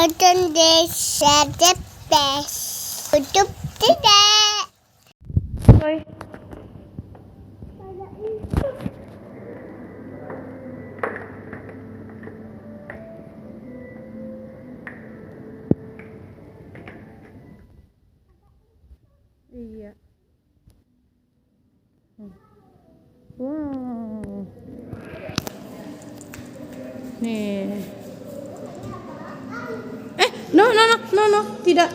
Nonton desa Depes. Tutup tidak. Oi. Iya. Wow. Nih. No, tidak.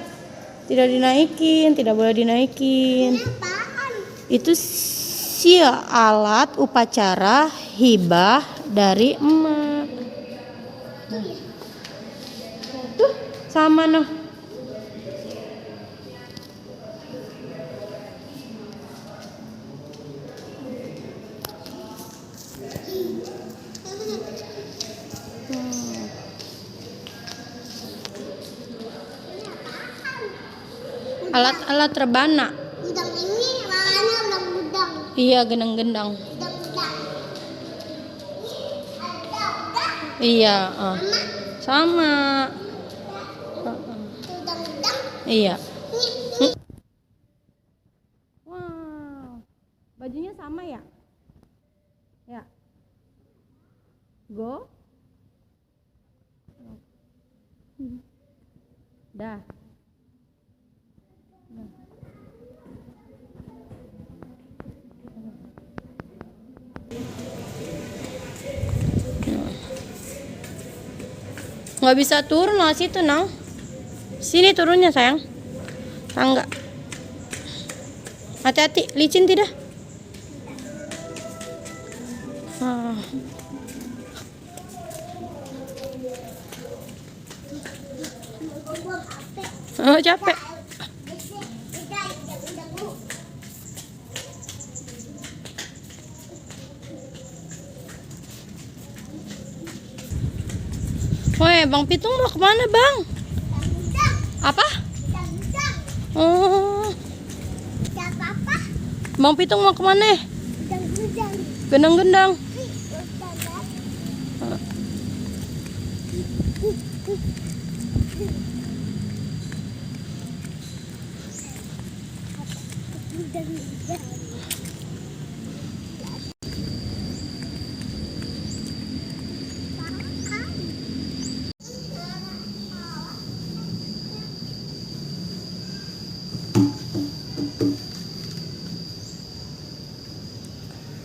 Tidak dinaikin, tidak boleh dinaikin. Itu sih alat upacara hibah dari emak. Tuh, sama noh. Alat-alat rebana. Gudang ini warnanya udah gudang. Iya, gendang-gendang. Gudang. Iya, sama. Gudang. Iya. Wow, bajunya sama ya? Ya. Go. Dah. Nggak bisa turun lah situ, Nang. Sini turunnya, sayang. Tangga. Hati-hati, licin tidak? Oh, capek. Woi, Bang Pitung mau kemana, Bang? Apa? Oh, Bang Pitung mau kemana? Gendang-gendang.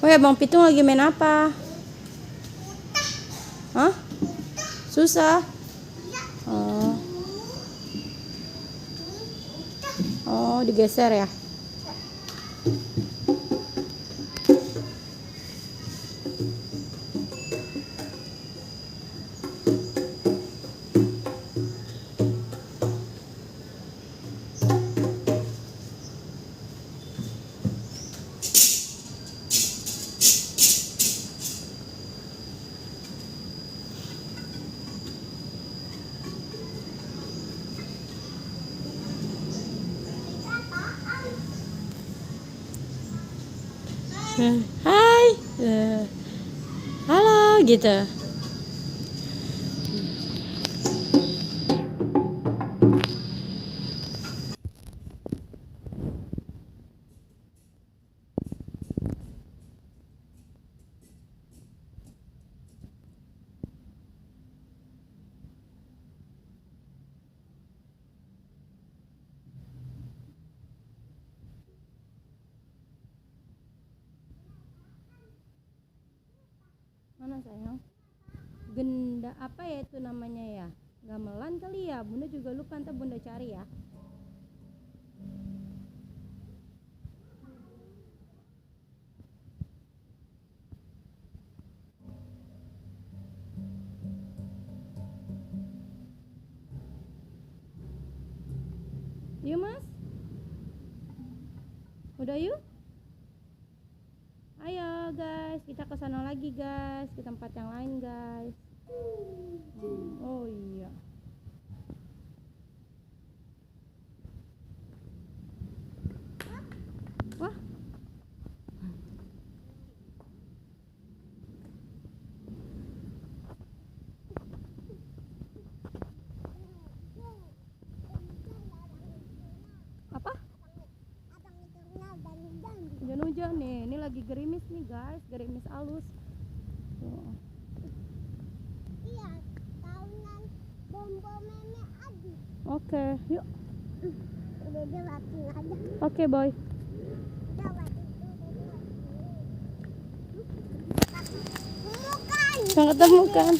Oh ya, Bang Pitung lagi main apa? Hah? Susah? Oh. Oh, digeser ya? Hai, halo gitu. Mana sayang? Genda apa ya itu namanya ya? Gamelan kali ya. Bunda juga lupa, ntar Bunda cari ya. Yuk Mas. Udah yuk. Ayo guys, kita ke sana lagi guys, ke tempat yang lain guys. Oh iya. Wah. lagi gerimis nih guys, gerimis halus. Tuh. Iya, tahunan bom-bom nenek Adi. Oke, yuk. Udah lewatin aja. Oke, boy. Udah lewatin. Bukan. Yang ketemu kan?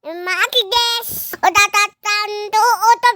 Maki guys, udah datang tuh untuk